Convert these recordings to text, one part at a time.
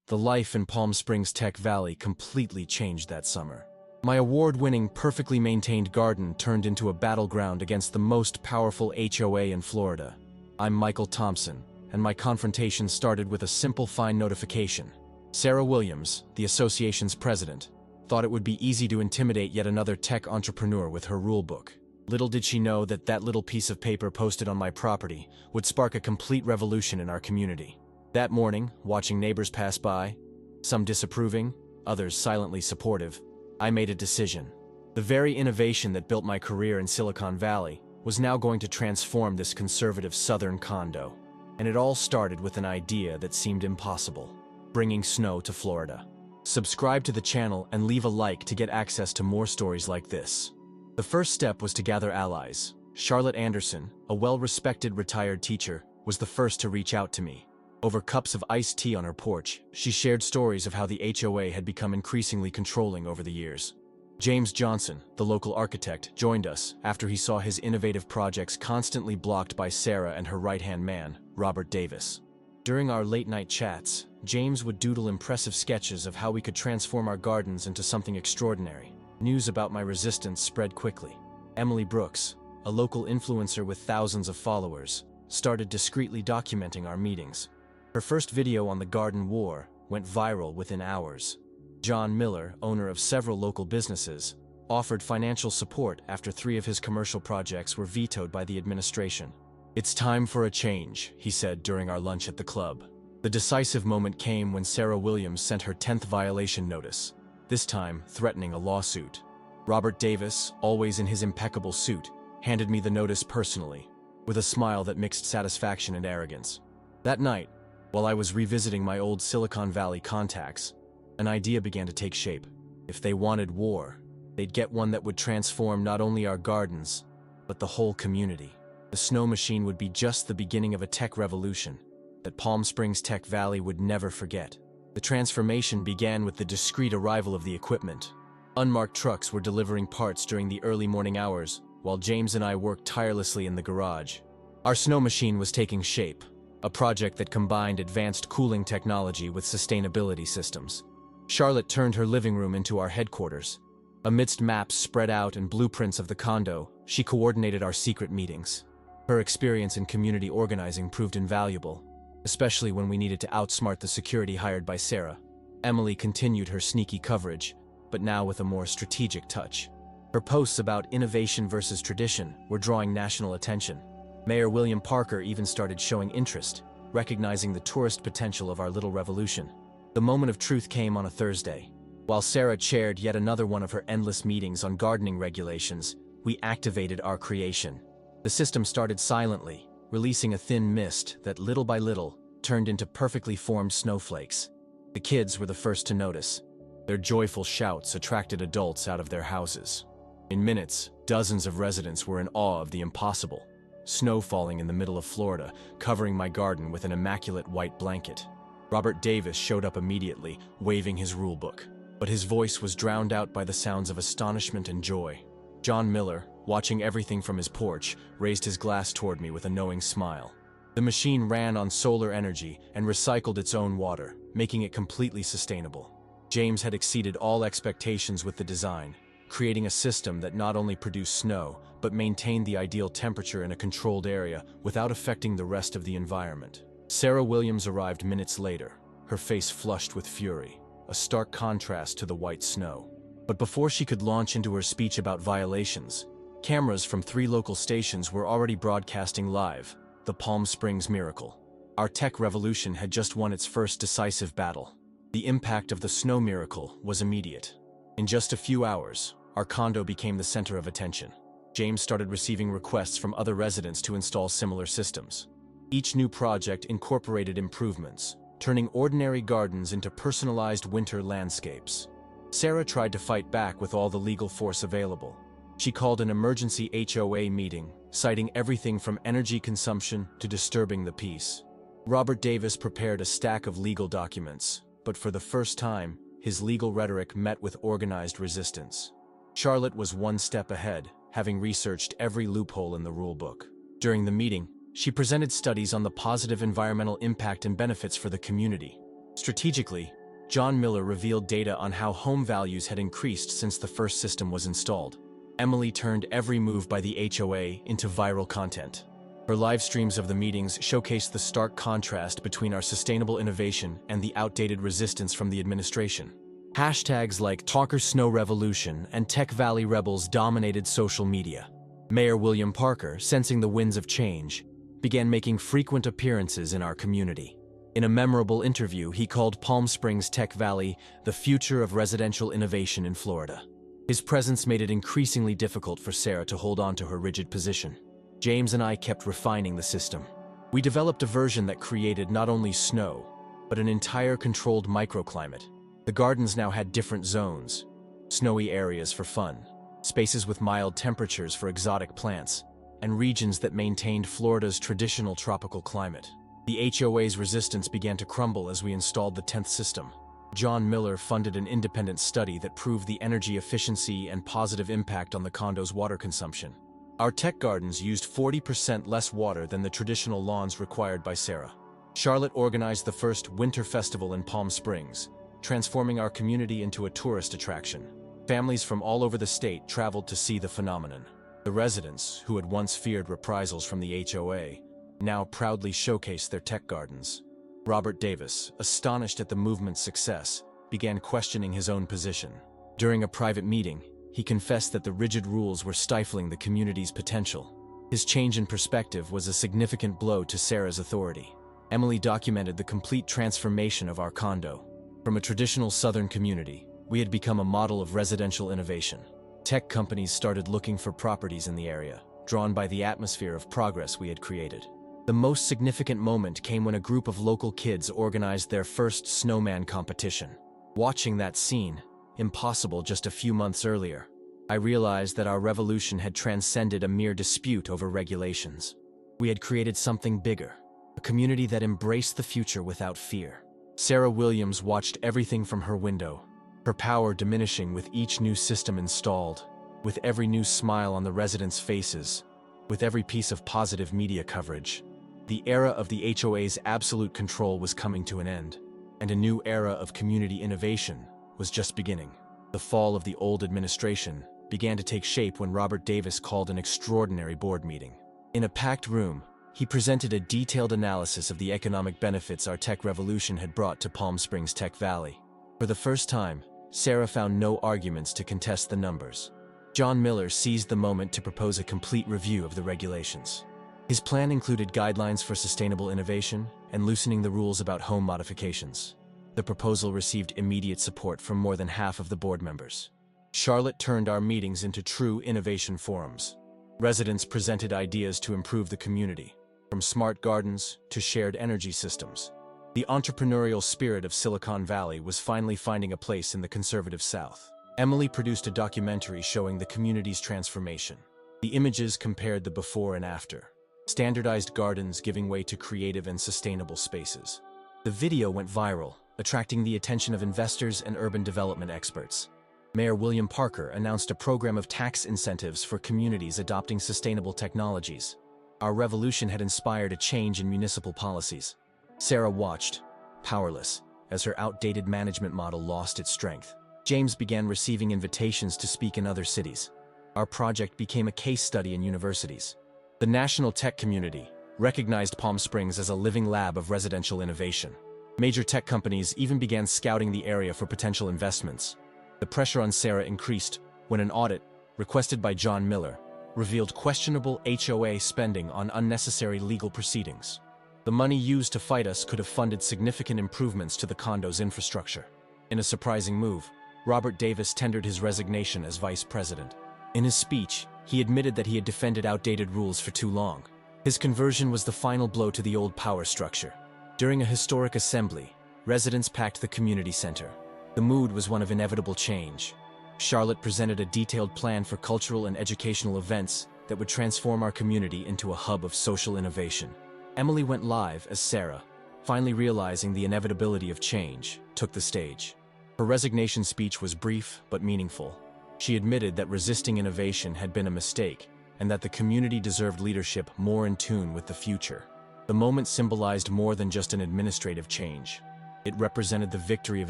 The life in Palm Springs Tech Valley completely changed that summer. My award-winning, perfectly maintained garden turned into a battleground against the most powerful HOA in Florida. I'm Michael Thompson, and my confrontation started with a simple fine notification. Sarah Williams, the association's president, thought it would be easy to intimidate yet another tech entrepreneur with her rulebook. Little did she know that that little piece of paper posted on my property would spark a complete revolution in our community. That morning, watching neighbors pass by, some disapproving, others silently supportive, I made a decision. The very innovation that built my career in Silicon Valley was now going to transform this conservative southern condo. And it all started with an idea that seemed impossible: bringing snow to Florida. Subscribe to the channel and leave a like to get access to more stories like this. The first step was to gather allies. Charlotte Anderson, a well-respected retired teacher, was the first to reach out to me. Over cups of iced tea on her porch, she shared stories of how the HOA had become increasingly controlling over the years. James Johnson, the local architect, joined us after he saw his innovative projects constantly blocked by Sarah and her right-hand man, Robert Davis. During our late-night chats, James would doodle impressive sketches of how we could transform our gardens into something extraordinary. News about my resistance spread quickly. Emily Brooks, a local influencer with thousands of followers, started discreetly documenting our meetings. Her first video on the garden war went viral within hours. John Miller, owner of several local businesses, offered financial support after 3 of his commercial projects were vetoed by the administration. "It's time for a change," he said during our lunch at the club. The decisive moment came when Sarah Williams sent her 10th violation notice, this time threatening a lawsuit. Robert Davis, always in his impeccable suit, handed me the notice personally, with a smile that mixed satisfaction and arrogance. That night, while I was revisiting my old Silicon Valley contacts, an idea began to take shape. If they wanted war, they'd get one that would transform not only our gardens, but the whole community. The snow machine would be just the beginning of a tech revolution that Palm Springs Tech Valley would never forget. The transformation began with the discreet arrival of the equipment. Unmarked trucks were delivering parts during the early morning hours, while James and I worked tirelessly in the garage. Our snow machine was taking shape, a project that combined advanced cooling technology with sustainability systems. Charlotte turned her living room into our headquarters. Amidst maps spread out and blueprints of the condo, she coordinated our secret meetings. Her experience in community organizing proved invaluable, especially when we needed to outsmart the security hired by Sarah. Emily continued her sneaky coverage, but now with a more strategic touch. Her posts about innovation versus tradition were drawing national attention. Mayor William Parker even started showing interest, recognizing the tourist potential of our little revolution. The moment of truth came on a Thursday. While Sarah chaired yet another one of her endless meetings on gardening regulations, we activated our creation. The system started silently, releasing a thin mist that little by little turned into perfectly formed snowflakes. The kids were the first to notice. Their joyful shouts attracted adults out of their houses. In minutes, dozens of residents were in awe of the impossible. Snow falling in the middle of Florida, covering my garden with an immaculate white blanket. Robert Davis showed up immediately, waving his rulebook, but his voice was drowned out by the sounds of astonishment and joy. John Miller, watching everything from his porch, raised his glass toward me with a knowing smile. The machine ran on solar energy and recycled its own water, making it completely sustainable. James had exceeded all expectations with the design, creating a system that not only produced snow, but maintained the ideal temperature in a controlled area without affecting the rest of the environment. Sarah Williams arrived minutes later, her face flushed with fury, a stark contrast to the white snow. But before she could launch into her speech about violations, cameras from 3 local stations were already broadcasting live, the Palm Springs miracle. Our tech revolution had just won its first decisive battle. The impact of the snow miracle was immediate. In just a few hours, our condo became the center of attention. James started receiving requests from other residents to install similar systems. Each new project incorporated improvements, turning ordinary gardens into personalized winter landscapes. Sarah tried to fight back with all the legal force available. She called an emergency HOA meeting, citing everything from energy consumption to disturbing the peace. Robert Davis prepared a stack of legal documents, but for the first time, his legal rhetoric met with organized resistance. Charlotte was one step ahead, having researched every loophole in the rulebook. During the meeting, she presented studies on the positive environmental impact and benefits for the community. Strategically, John Miller revealed data on how home values had increased since the first system was installed. Emily turned every move by the HOA into viral content. Her live streams of the meetings showcased the stark contrast between our sustainable innovation and the outdated resistance from the administration. Hashtags like Talker Snow Revolution and Tech Valley Rebels dominated social media. Mayor William Parker, sensing the winds of change, began making frequent appearances in our community. In a memorable interview, he called Palm Springs Tech Valley the future of residential innovation in Florida. His presence made it increasingly difficult for Sarah to hold on to her rigid position. James and I kept refining the system. We developed a version that created not only snow, but an entire controlled microclimate. The gardens now had different zones: snowy areas for fun, spaces with mild temperatures for exotic plants, and regions that maintained Florida's traditional tropical climate. The HOA's resistance began to crumble as we installed the 10th system. John Miller funded an independent study that proved the energy efficiency and positive impact on the condo's water consumption. Our tech gardens used 40% less water than the traditional lawns required by Sarah. Charlotte organized the first winter festival in Palm Springs, transforming our community into a tourist attraction. Families from all over the state traveled to see the phenomenon. The residents, who had once feared reprisals from the HOA, now proudly showcased their tech gardens. Robert Davis, astonished at the movement's success, began questioning his own position. During a private meeting, he confessed that the rigid rules were stifling the community's potential. His change in perspective was a significant blow to Sarah's authority. Emily documented the complete transformation of our condo. From a traditional southern community, we had become a model of residential innovation. Tech companies started looking for properties in the area, drawn by the atmosphere of progress we had created. The most significant moment came when a group of local kids organized their first snowman competition. Watching that scene, impossible just a few months earlier, I realized that our revolution had transcended a mere dispute over regulations. We had created something bigger, a community that embraced the future without fear. Sarah Williams watched everything from her window, her power diminishing with each new system installed, with every new smile on the residents' faces, with every piece of positive media coverage. The era of the HOA's absolute control was coming to an end, and a new era of community innovation was just beginning. The fall of the old administration began to take shape when Robert Davis called an extraordinary board meeting. In a packed room, he presented a detailed analysis of the economic benefits our tech revolution had brought to Palm Springs Tech Valley. For the first time, Sarah found no arguments to contest the numbers. John Miller seized the moment to propose a complete review of the regulations. His plan included guidelines for sustainable innovation and loosening the rules about home modifications. The proposal received immediate support from more than half of the board members. Charlotte turned our meetings into true innovation forums. Residents presented ideas to improve the community, from smart gardens to shared energy systems. The entrepreneurial spirit of Silicon Valley was finally finding a place in the conservative South. Emily produced a documentary showing the community's transformation. The images compared the before and after, standardized gardens giving way to creative and sustainable spaces. The video went viral, attracting the attention of investors and urban development experts. Mayor William Parker announced a program of tax incentives for communities adopting sustainable technologies. Our revolution had inspired a change in municipal policies. Sarah watched, powerless, as her outdated management model lost its strength. James began receiving invitations to speak in other cities. Our project became a case study in universities. The national tech community recognized Palm Springs as a living lab of residential innovation. Major tech companies even began scouting the area for potential investments. The pressure on Sarah increased when an audit, requested by John Miller, revealed questionable HOA spending on unnecessary legal proceedings. The money used to fight us could have funded significant improvements to the condo's infrastructure. In a surprising move, Robert Davis tendered his resignation as vice president. In his speech, he admitted that he had defended outdated rules for too long. His conversion was the final blow to the old power structure. During a historic assembly, residents packed the community center. The mood was one of inevitable change. Charlotte presented a detailed plan for cultural and educational events that would transform our community into a hub of social innovation. Emily went live as Sarah, finally realizing the inevitability of change, took the stage. Her resignation speech was brief but meaningful. She admitted that resisting innovation had been a mistake and that the community deserved leadership more in tune with the future. The moment symbolized more than just an administrative change. It represented the victory of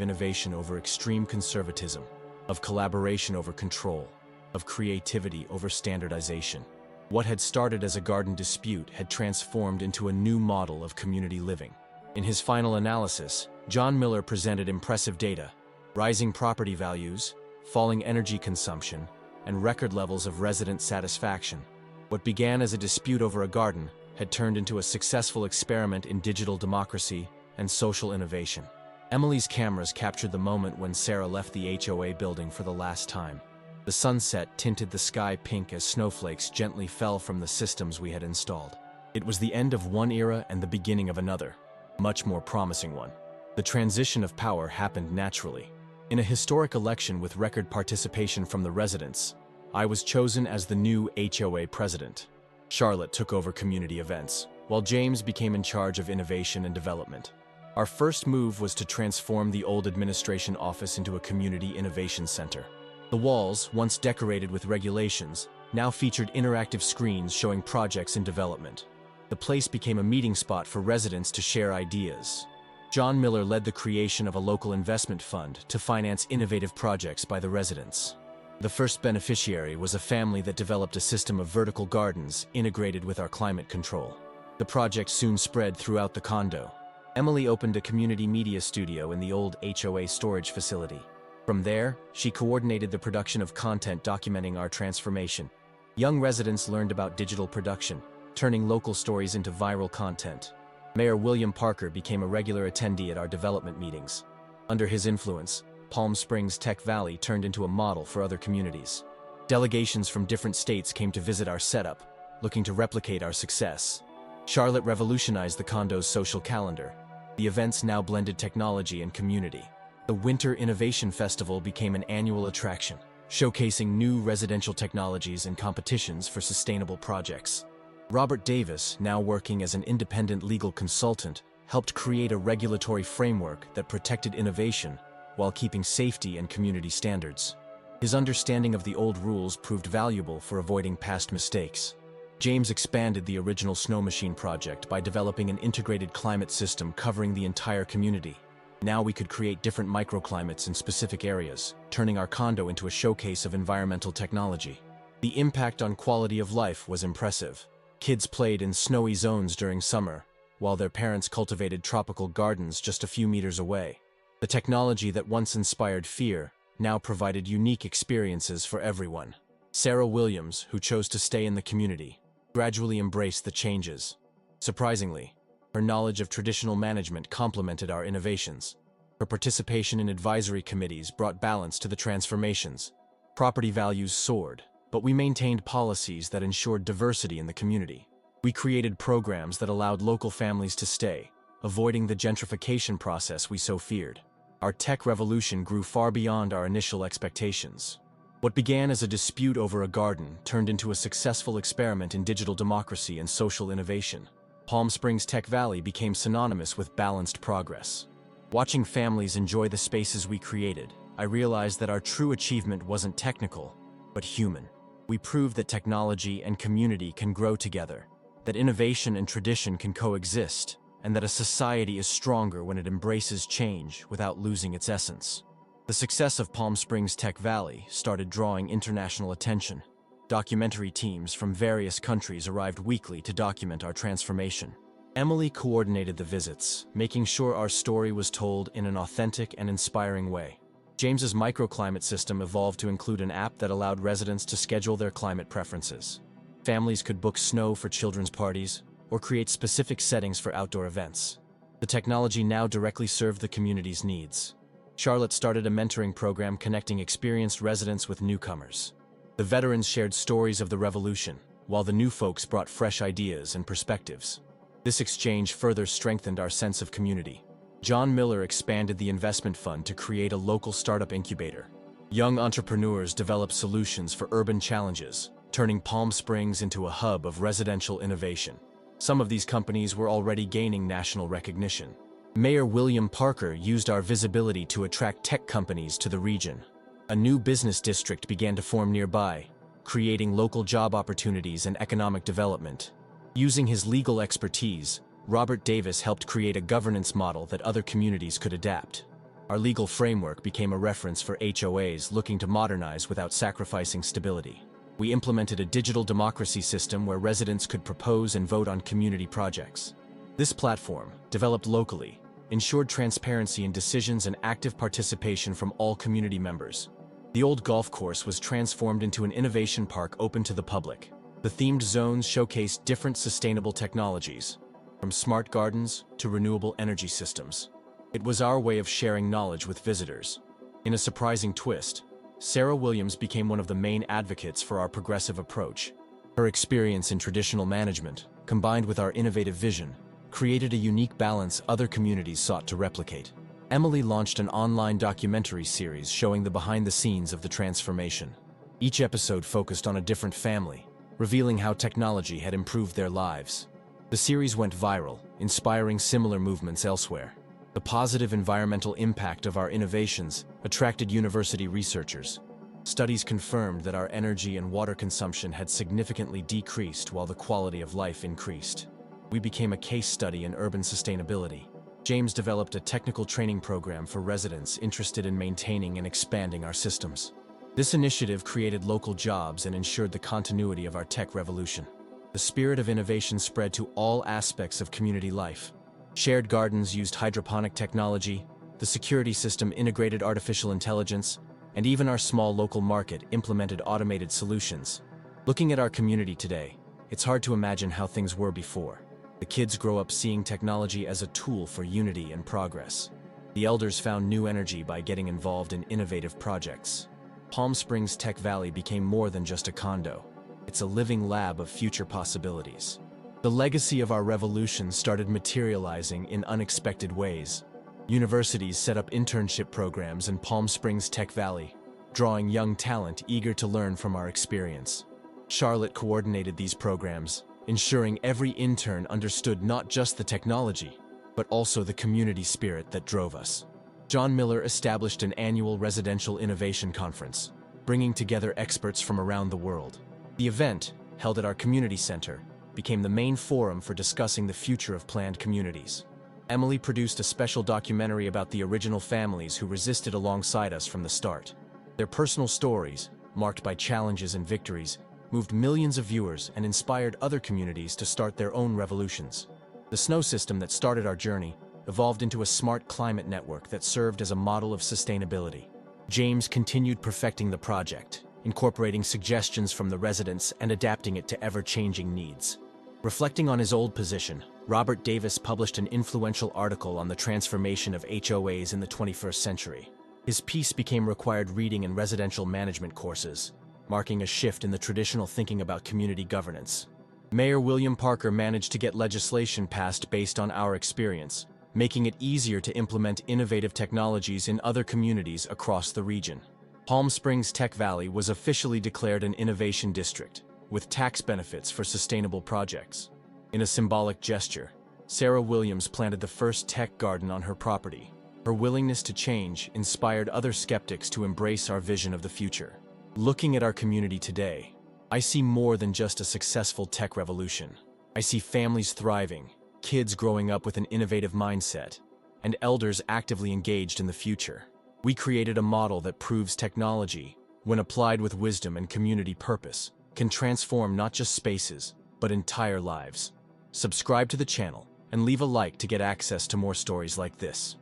innovation over extreme conservatism, of collaboration over control, of creativity over standardization. What had started as a garden dispute had transformed into a new model of community living. In his final analysis, John Miller presented impressive data: rising property values, falling energy consumption, and record levels of resident satisfaction. What began as a dispute over a garden had turned into a successful experiment in digital democracy and social innovation. Emily's cameras captured the moment when Sarah left the HOA building for the last time. The sunset tinted the sky pink as snowflakes gently fell from the systems we had installed. It was the end of one era and the beginning of another, much more promising one. The transition of power happened naturally. In a historic election with record participation from the residents, I was chosen as the new HOA president. Charlotte took over community events, while James became in charge of innovation and development. Our first move was to transform the old administration office into a community innovation center. The walls, once decorated with regulations, now featured interactive screens showing projects in development. The place became a meeting spot for residents to share ideas. John Miller led the creation of a local investment fund to finance innovative projects by the residents. The first beneficiary was a family that developed a system of vertical gardens integrated with our climate control. The project soon spread throughout the condo. Emily opened a community media studio in the old HOA storage facility. From there, she coordinated the production of content documenting our transformation. Young residents learned about digital production, turning local stories into viral content. Mayor William Parker became a regular attendee at our development meetings. Under his influence, Palm Springs Tech Valley turned into a model for other communities. Delegations from different states came to visit our setup, looking to replicate our success. Charlotte revolutionized the condo's social calendar. The events now blended technology and community. The Winter Innovation Festival became an annual attraction, showcasing new residential technologies and competitions for sustainable projects. Robert Davis, now working as an independent legal consultant, helped create a regulatory framework that protected innovation while keeping safety and community standards. His understanding of the old rules proved valuable for avoiding past mistakes. James expanded the original snow machine project by developing an integrated climate system covering the entire community. Now we could create different microclimates in specific areas, turning our condo into a showcase of environmental technology. The impact on quality of life was impressive. Kids played in snowy zones during summer, while their parents cultivated tropical gardens just a few meters away. The technology that once inspired fear now provided unique experiences for everyone. Sarah Williams, who chose to stay in the community, gradually embraced the changes. Surprisingly, her knowledge of traditional management complemented our innovations. Her participation in advisory committees brought balance to the transformations. Property values soared, but we maintained policies that ensured diversity in the community. We created programs that allowed local families to stay, avoiding the gentrification process we so feared. Our tech revolution grew far beyond our initial expectations. What began as a dispute over a garden turned into a successful experiment in digital democracy and social innovation. Palm Springs Tech Valley became synonymous with balanced progress. Watching families enjoy the spaces we created, I realized that our true achievement wasn't technical, but human. We proved that technology and community can grow together, that innovation and tradition can coexist, and that a society is stronger when it embraces change without losing its essence. The success of Palm Springs Tech Valley started drawing international attention. Documentary teams from various countries arrived weekly to document our transformation. Emily coordinated the visits, making sure our story was told in an authentic and inspiring way. James's microclimate system evolved to include an app that allowed residents to schedule their climate preferences. Families could book snow for children's parties or create specific settings for outdoor events. The technology now directly served the community's needs. Charlotte started a mentoring program connecting experienced residents with newcomers. The veterans shared stories of the revolution, while the new folks brought fresh ideas and perspectives. This exchange further strengthened our sense of community. John Miller expanded the investment fund to create a local startup incubator. Young entrepreneurs developed solutions for urban challenges, turning Palm Springs into a hub of residential innovation. Some of these companies were already gaining national recognition. Mayor William Parker used our visibility to attract tech companies to the region. A new business district began to form nearby, creating local job opportunities and economic development. Using his legal expertise, Robert Davis helped create a governance model that other communities could adapt. Our legal framework became a reference for HOAs looking to modernize without sacrificing stability. We implemented a digital democracy system where residents could propose and vote on community projects. This platform, developed locally, ensured transparency in decisions and active participation from all community members. The old golf course was transformed into an innovation park open to the public. The themed zones showcased different sustainable technologies, from smart gardens to renewable energy systems. It was our way of sharing knowledge with visitors. In a surprising twist, Sarah Williams became one of the main advocates for our progressive approach. Her experience in traditional management, combined with our innovative vision, created a unique balance other communities sought to replicate. Emily launched an online documentary series showing the behind-the-scenes of the transformation. Each episode focused on a different family, revealing how technology had improved their lives. The series went viral, inspiring similar movements elsewhere. The positive environmental impact of our innovations attracted university researchers. Studies confirmed that our energy and water consumption had significantly decreased while the quality of life increased. We became a case study in urban sustainability. James developed a technical training program for residents interested in maintaining and expanding our systems. This initiative created local jobs and ensured the continuity of our tech revolution. The spirit of innovation spread to all aspects of community life. Shared gardens used hydroponic technology, the security system integrated artificial intelligence, and even our small local market implemented automated solutions. Looking at our community today, it's hard to imagine how things were before. The kids grow up seeing technology as a tool for unity and progress. The elders found new energy by getting involved in innovative projects. Palm Springs Tech Valley became more than just a condo. It's a living lab of future possibilities. The legacy of our revolution started materializing in unexpected ways. Universities set up internship programs in Palm Springs Tech Valley, drawing young talent eager to learn from our experience. Charlotte coordinated these programs, ensuring every intern understood not just the technology, but also the community spirit that drove us. John Miller established an annual residential innovation conference, bringing together experts from around the world. The event, held at our community center, became the main forum for discussing the future of planned communities. Emily produced a special documentary about the original families who resisted alongside us from the start. Their personal stories, marked by challenges and victories, moved millions of viewers and inspired other communities to start their own revolutions. The snow system that started our journey evolved into a smart climate network that served as a model of sustainability. James continued perfecting the project, incorporating suggestions from the residents and adapting it to ever-changing needs. Reflecting on his old position, Robert Davis published an influential article on the transformation of HOAs in the 21st century. His piece became required reading in residential management courses, marking a shift in the traditional thinking about community governance. Mayor William Parker managed to get legislation passed based on our experience, making it easier to implement innovative technologies in other communities across the region. Palm Springs Tech Valley was officially declared an innovation district, with tax benefits for sustainable projects. In a symbolic gesture, Sarah Williams planted the first tech garden on her property. Her willingness to change inspired other skeptics to embrace our vision of the future. Looking at our community today, I see more than just a successful tech revolution. I see families thriving, kids growing up with an innovative mindset, and elders actively engaged in the future. We created a model that proves technology, when applied with wisdom and community purpose, can transform not just spaces, but entire lives. Subscribe to the channel and leave a like to get access to more stories like this.